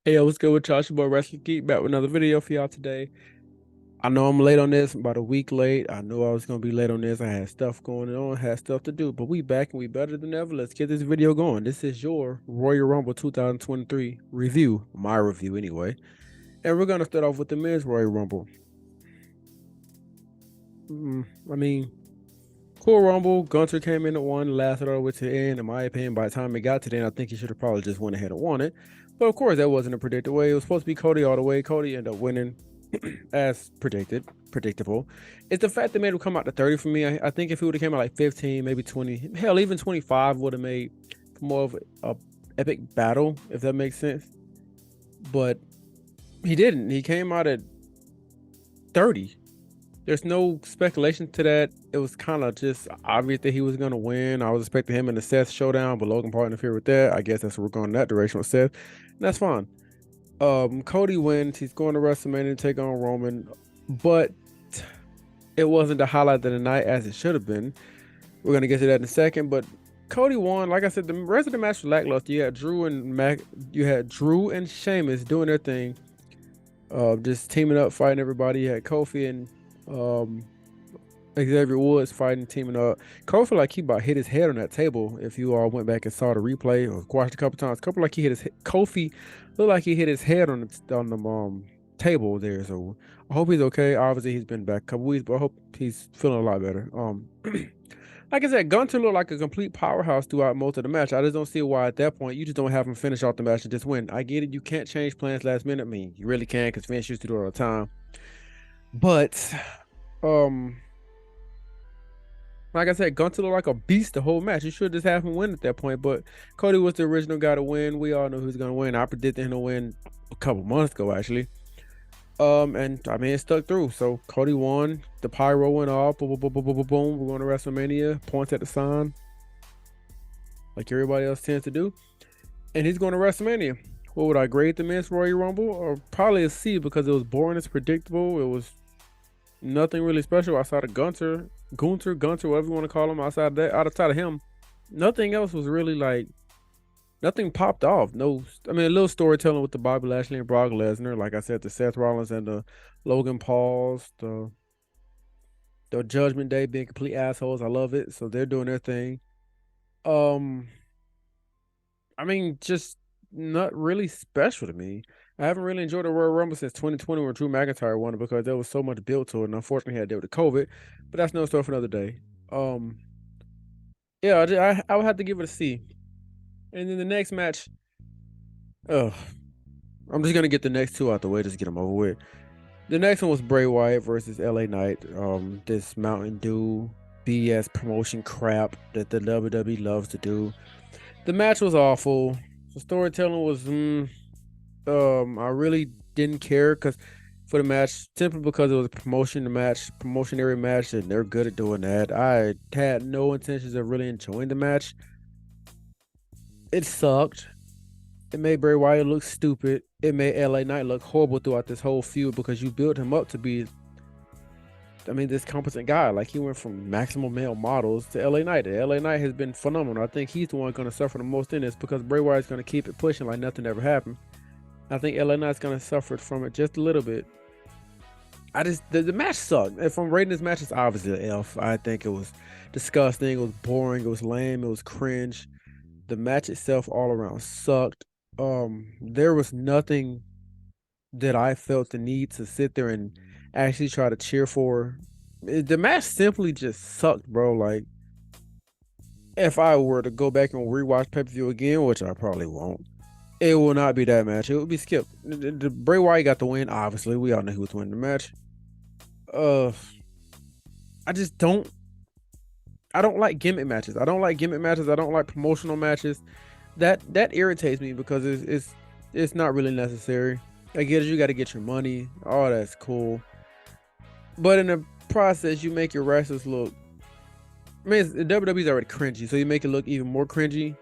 Hey, yo, what's good with y'all? It's your boy Wrestling Geek back with another video for y'all today. I know I'm late on this, I'm about a week late. I knew I was gonna be late on this. I had stuff going on, had stuff to do, but we back and we better than ever. Let's get this video going. This is your Royal Rumble 2023 review, my review anyway. And we're gonna start off with the men's Royal Rumble. I mean, cool Rumble. Gunter came in at one, lasted all the way to the end. In my opinion, by the time it got to the end, I think he should have probably just went ahead and won it. But of course, that wasn't a predicted way. It was supposed to be Cody all the way. Cody ended up winning as predictable. It's the fact that made him come out to 30 for me. I think if he would have came out like 15, maybe 20, hell, even 25 would have made more of a epic battle, if that makes sense. But he didn't. He came out at 30. There's no speculation to that. It was kind of just obvious that he was going to win. I was expecting him in the Seth showdown, but Logan Paul interfered with that. I guess that's what we're going in that direction with Seth. And that's fine. Cody wins. He's going to WrestleMania to take on Roman, but it wasn't the highlight of the night as it should have been. We're going to get to that in a second, but Cody won. Like I said, the rest of the match was lackluster. You had Drew and Sheamus doing their thing, just teaming up, fighting everybody. You had Kofi and Xavier Woods fighting, teaming up. Kofi like he about hit his head on that table. If you all went back and saw the replay or watched a couple times, Kofi looked like he hit his head on the table there. So I hope he's okay. Obviously he's been back a couple weeks, but I hope he's feeling a lot better. Like I said, Gunter looked like a complete powerhouse throughout most of the match. I just don't see why at that point you just don't have him finish off the match and just win. I get it, you can't change plans last minute. I mean, you really can because Vince used to do it all the time. But like I said, Gunter looked like a beast the whole match. You should just have him win at that point. But Cody was the original guy to win. We all knew who was gonna win. I predicted him to win a couple months ago, actually. And I mean it stuck through. So Cody won. The pyro went off. Boom, boom, boom, boom, boom, boom. We're going to WrestleMania. Points at the sign, like everybody else tends to do. And he's going to WrestleMania. What would I grade the men's Royal Rumble? Or probably a C because it was boring. It's predictable. It was nothing really special outside of Gunter, whatever you want to call him. Outside of him, nothing else was really like, nothing popped off. No, I mean a little storytelling with the Bobby Lashley and Brock Lesnar. Like I said, the Seth Rollins and the Logan Pauls, the Judgment Day being complete assholes. I love it. So they're doing their thing. Um, I mean, just not really special to me. I haven't really enjoyed the Royal Rumble since 2020 when Drew McIntyre won it because there was so much built to it, and unfortunately had to deal with the COVID. But that's no story for another day. Yeah, I would have to give it a C. And then the next match, I'm just gonna get the next two out the way, just get them over with. The next one was Bray Wyatt versus LA Knight. This Mountain Dew BS promotion crap that the WWE loves to do. The match was awful. The storytelling was, I really didn't care for the match simply because it was a promotionary match, and they're good at doing that. I had no intentions of really enjoying the match. It sucked. It made Bray Wyatt look stupid. It made LA Knight look horrible throughout this whole feud because you built him up to be, I mean, this competent guy. Like he went from maximum male models to LA Knight. LA Knight has been phenomenal. I think he's the one going to suffer the most in this because Bray Wyatt's going to keep it pushing like nothing ever happened. I think LA Knight's going to suffer from it just a little bit. The match sucked. If I'm rating this match, it's obviously an F. I think it was disgusting. It was boring. It was lame. It was cringe. The match itself all around sucked. There was nothing that I felt the need to sit there and actually try to cheer for. The match simply just sucked, bro. Like, if I were to go back and rewatch pay-per-view again, which I probably won't, it will not be that match. It will be skipped. The Bray Wyatt got the win, obviously. We all know who was winning the match. I don't like gimmick matches. I don't like promotional matches. That irritates me because it's not really necessary. I get it, you got to get your money. Oh, that's cool. But in the process, you make your wrestlers look. I mean, WWE's already cringy, so you make it look even more cringy.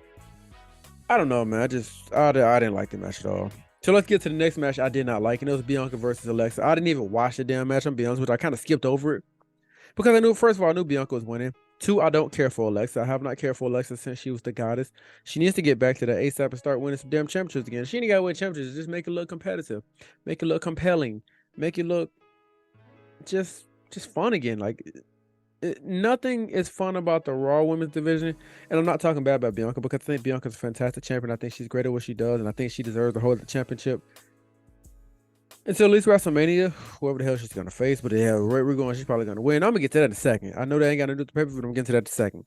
I don't know, man. I didn't like the match at all. So let's get to the next match I did not like, and it was Bianca versus Alexa. I didn't even watch the damn match. I'm being honest with you. I kind of skipped over it because first of all, I knew Bianca was winning. 2, I don't care for Alexa. I have not cared for Alexa since she was the goddess. She needs to get back to that ASAP and start winning some damn championships again. She ain't got to win championships. Just make it look competitive, make it look compelling, make it look just fun again. Like nothing is fun about the Raw Women's division, and I'm not talking bad about Bianca because I think Bianca's a fantastic champion. I think she's great at what she does, and I think she deserves to hold the championship until at least WrestleMania, whoever the hell she's gonna face. But yeah, right, we're going. She's probably gonna win. I'm gonna get to that in a second. I know that ain't got to do with the pay-per-view, but I'm getting to that in a second.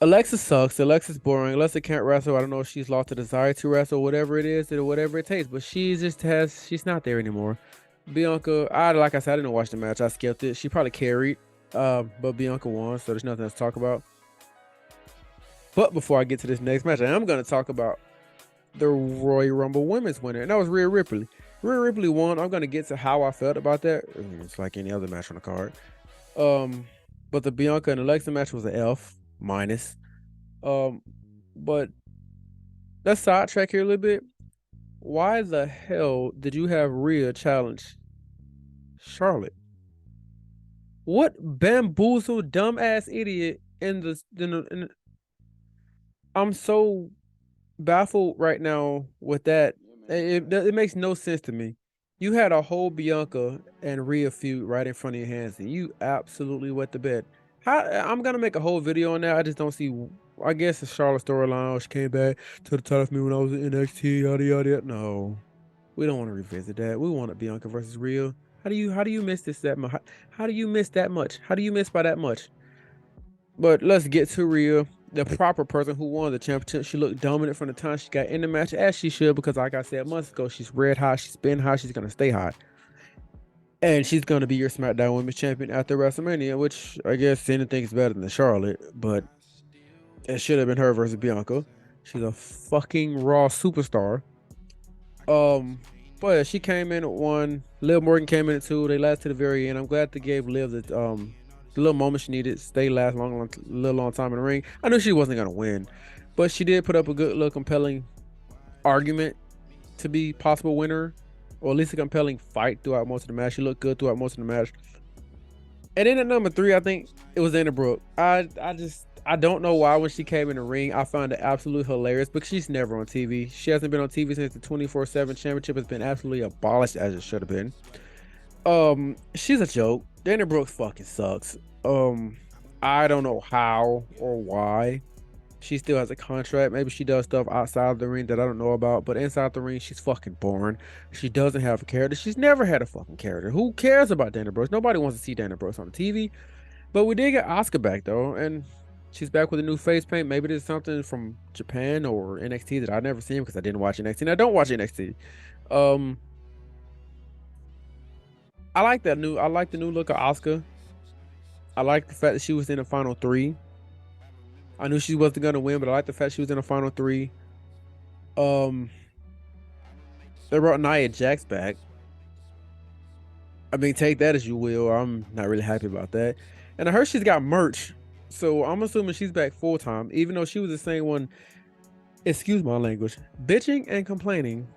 Alexa sucks. Alexa's boring. Alexa can't wrestle. I don't know if she's lost the desire to wrestle, whatever it is, or whatever it takes. But she's not there anymore. Bianca, like I said, I didn't watch the match. I skipped it. She probably carried, but Bianca won, so there's nothing else to talk about. But before I get to this next match, I am going to talk about the Royal Rumble Women's winner, and that was Rhea Ripley. Rhea Ripley won. I'm going to get to how I felt about that. It's like any other match on the card. But the Bianca and Alexa match was an F minus. But let's sidetrack here a little bit. Why the hell did you have Rhea challenge Charlotte? What bamboozled dumbass idiot I'm so baffled right now with that. It makes no sense to me. You had a whole Bianca and Rhea feud right in front of your hands, and you absolutely wet the bed. I'm gonna make a whole video on that. I just don't see. I guess the Charlotte storyline. She came back to the title for me when I was in NXT. Yada yada. No, we don't want to revisit that. We want Bianca versus Rhea. How do you miss this that much? How do you miss that much? How do you miss by that much? But let's get to Rhea, the proper person who won the championship. She looked dominant from the time she got in the match, as she should, because like I said months ago, she's red hot, she's been hot, she's gonna stay hot. And she's gonna be your SmackDown Women's Champion after WrestleMania, which I guess anything is better than Charlotte, but it should have been her versus Bianca. She's a fucking Raw superstar. But she came in at 1. Liv Morgan came in at 2. They lasted to the very end. I'm glad they gave Liv the little moment she needed. Stay last long time in the ring. I knew she wasn't gonna win, but she did put up a good little compelling argument to be possible winner, or at least a compelling fight throughout most of the match. She looked good throughout most of the match. And then at number 3, I think it was Dana Brooke. I don't know why when she came in the ring, I found it absolutely hilarious because she's never on TV. She hasn't been on TV since the 24/7 championship has been absolutely abolished, as it should have been. She's a joke. Dana Brooke fucking sucks. I don't know how or why she still has a contract. Maybe she does stuff outside of the ring that I don't know about, but inside the ring, she's fucking boring. She doesn't have a character. She's never had a fucking character. Who cares about Dana Brooks? Nobody wants to see Dana Brooks on the TV. But we did get Asuka back though, and she's back with a new face paint. Maybe there's something from Japan or NXT that I've never seen because I didn't watch NXT and I don't watch NXT. I like the new look of Asuka. I like the fact that she was in the final 3. I knew she wasn't gonna win, but I like the fact she was in the final 3. They brought Nia Jax back. I mean, take that as you will. I'm not really happy about that. And I heard she's got merch, so I'm assuming she's back full time, even though she was the same one, excuse my language, bitching and complaining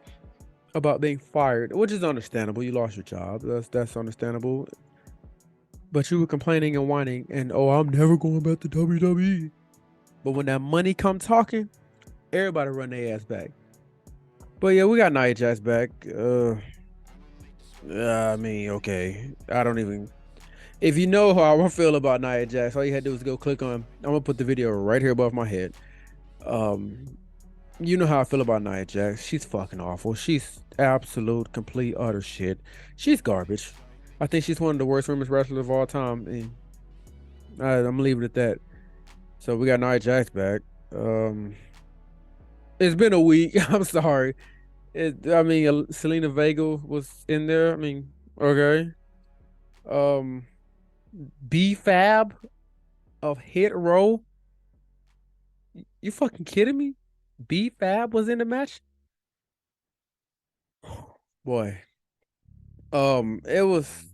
about being fired, which is understandable. You lost your job. That's understandable. But you were complaining and whining, and oh, I'm never going back to WWE. But when that money come talking, everybody run their ass back. But yeah, we got Nia Jax back. I mean, okay. I don't even. If you know how I feel about Nia Jax, all you had to do is go click on. I'm gonna put the video right here above my head. You know how I feel about Nia Jax. She's fucking awful. She's absolute, complete, utter shit. She's garbage. I think she's one of the worst women's wrestlers of all time. And I'm gonna leave it at that. So we got Nia Jax back. It's been a week. I'm sorry. I mean, Selena Vega was in there. I mean, okay. B-Fab of Hit Row. You fucking kidding me? B-Fab was in the match? Boy. It was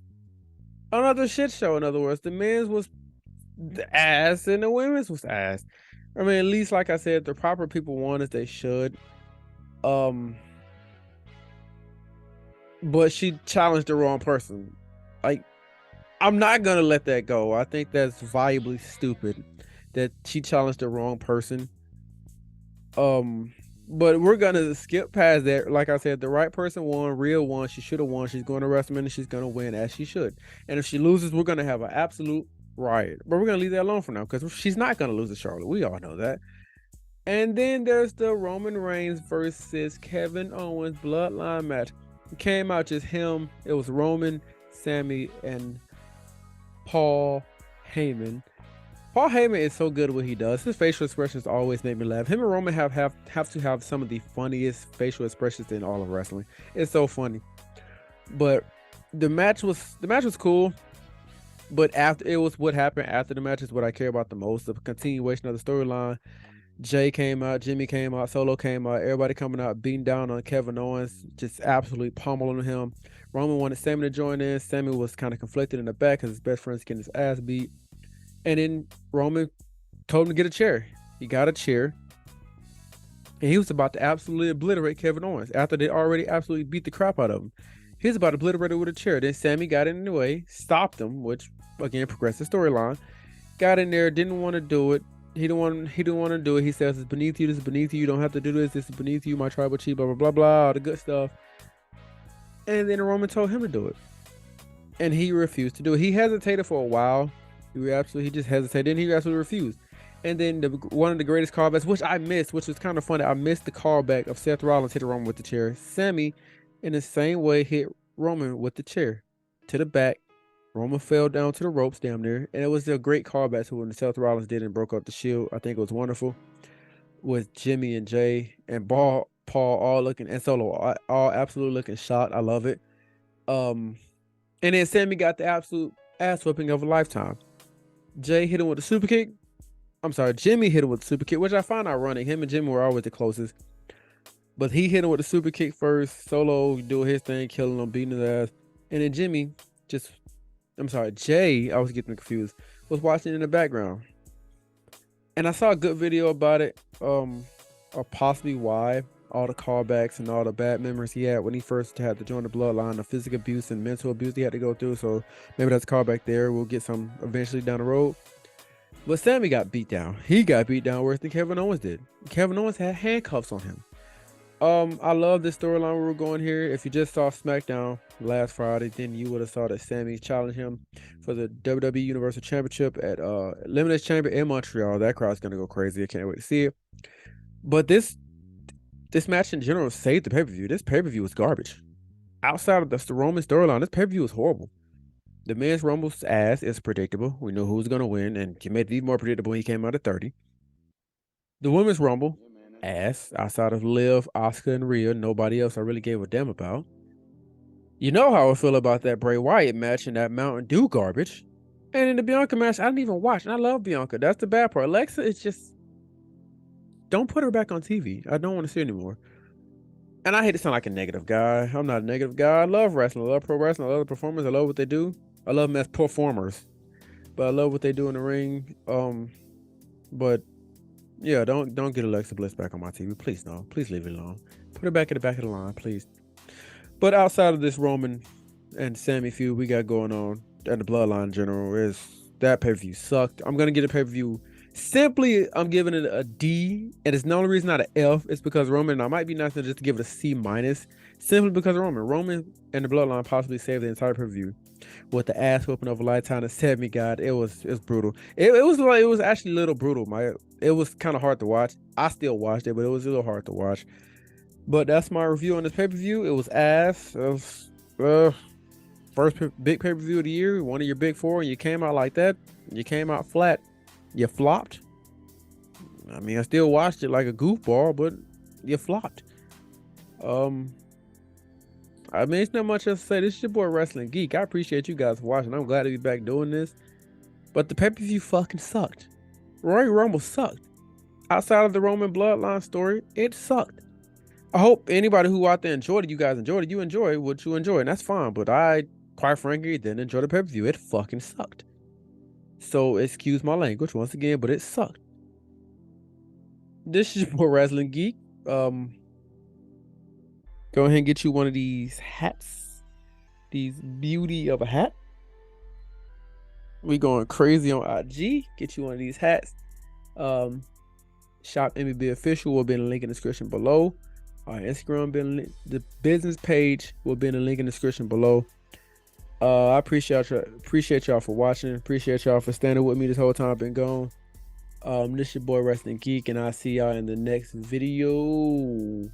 another shit show, in other words. The men's was the ass and the women's was ass. I mean, at least like I said, the proper people won as they should. But she challenged the wrong person. Like, I'm not gonna let that go. I think that's viably stupid that she challenged the wrong person. But we're gonna skip past that. Like I said, the right person won, real won. She should have won. She's going to WrestleMania. She's gonna win as she should. And if she loses, we're gonna have an absolute riot. But we're gonna leave that alone for now because she's not gonna lose to Charlotte. We all know that. And then there's the Roman Reigns versus Kevin Owens bloodline match. It came out just him. It was Roman, Sammy, and Paul Heyman. Paul Heyman is so good at what he does. His facial expressions always make me laugh. Him and Roman have to have some of the funniest facial expressions in all of wrestling. It's so funny. But the match was cool. But after it was what happened after the match is what I care about the most. The continuation of the storyline. Jay came out, Jimmy came out, Solo came out, everybody coming out, beating down on Kevin Owens, just absolutely pummeling him. Roman wanted Sammy to join in. Sammy was kind of conflicted in the back because his best friend's getting his ass beat. And then Roman told him to get a chair. He got a chair. And he was about to absolutely obliterate Kevin Owens after they already absolutely beat the crap out of him. He was about to obliterate him with a chair. Then Sammy got in the way, stopped him, which again progressed the storyline. Got in there, didn't want to do it. He didn't want to do it. He says, it's beneath you, this is beneath you, you don't have to do this, this is beneath you, my tribal chief, blah, blah, blah, blah, all the good stuff. And then Roman told him to do it. And he refused to do it. He hesitated for a while. He just hesitated. Then he absolutely refused. And then one of the greatest callbacks, which I missed, which was kind of funny, I missed the callback of Seth Rollins hit Roman with the chair. Sammy, in the same way, hit Roman with the chair to the back. Roman fell down to the ropes damn near. And it was a great callback to when Seth Rollins did and broke up the Shield. I think it was wonderful. With Jimmy and Jay and Paul all looking, and Solo all absolutely looking shocked. I love it. And then Sammy got the absolute ass whipping of a lifetime. Jay hit him with a super kick. I'm sorry, Jimmy hit him with a super kick, which I find ironic. Him and Jimmy were always the closest. But he hit him with a super kick first. Solo doing his thing, killing him, beating his ass. And then Jay, I was getting confused, was watching in the background. And I saw a good video about it, or possibly why all the callbacks and all the bad memories he had when he first had to join the bloodline, the physical abuse and mental abuse he had to go through. So maybe that's a callback there. We'll get some eventually down the road. But Sammy got beat down. He got beat down worse than Kevin Owens did. Kevin Owens had handcuffs on him. I love this storyline we're going here. If you just saw SmackDown last Friday, then you would have saw that Sammy challenged him for the WWE Universal Championship at Elimination Chamber in Montreal. That crowd's gonna go crazy. I can't wait to see it. But this match in general saved the pay-per-view. This pay-per-view was garbage. Outside of the Roman storyline, this pay-per-view was horrible. The men's Rumble's ass is predictable. We know who's gonna win, and he made it even more predictable when he came out at 30. The women's Rumble, ass, outside of Liv, Asuka, and Rhea, nobody else I really gave a damn about. You know how I feel about that Bray Wyatt match and that Mountain Dew garbage. And in the Bianca match, I didn't even watch, and I love Bianca. That's the bad part. Alexa is just, don't put her back on TV. I don't want to see her anymore. And I hate to sound like a negative guy. I'm not a negative guy. I love wrestling. I love pro wrestling. I love the performers. I love what they do. I love them as performers. But I love what they do in the ring. But yeah, don't get Alexa Bliss back on my TV. Please, no. Please leave it alone. Put her back at the back of the line, please. But outside of this Roman and Sammy feud we got going on, and the Bloodline in general, is that pay-per-view sucked. I'm going to get a pay-per-view. Simply, I'm giving it a D, and it's the only reason not an F. It's because Roman, and I might be nice enough just to give it a C minus, simply because Roman and the Bloodline possibly saved the entire pay-per-view with the ass whooping of a lifetime. And Sammy God, it was brutal. It was actually a little brutal. It was kind of hard to watch. I still watched it, but it was a little hard to watch. But that's my review on this pay-per-view. It was ass. It was first big pay-per-view of the year, one of your big four, and you came out like that. You came out flat. You flopped. I mean, I still watched it like a goofball, but you flopped. I mean, it's not much else to say. This is your boy Wrestling Geek. I appreciate you guys watching. I'm glad to be back doing this. But the pay-per-view fucking sucked. Royal Rumble sucked. Outside of the Roman Bloodline story, it sucked. I hope anybody who out there enjoyed it, you guys enjoyed it. You enjoy what you enjoy, and that's fine. But I, quite frankly, didn't enjoy the pay-per-view. It fucking sucked. So excuse my language once again, but it sucked. This is your boy Wrestling Geek. Go ahead and get you one of these hats. These beauty of a hat. We going crazy on IG. Get you one of these hats. Shop MBB Official will be in the link in the description below. Our Instagram the business page will be in the link in the description below. I appreciate y'all for watching. Appreciate y'all for standing with me this whole time I've been gone. This your boy Wrestling Geek, and I'll see y'all in the next video.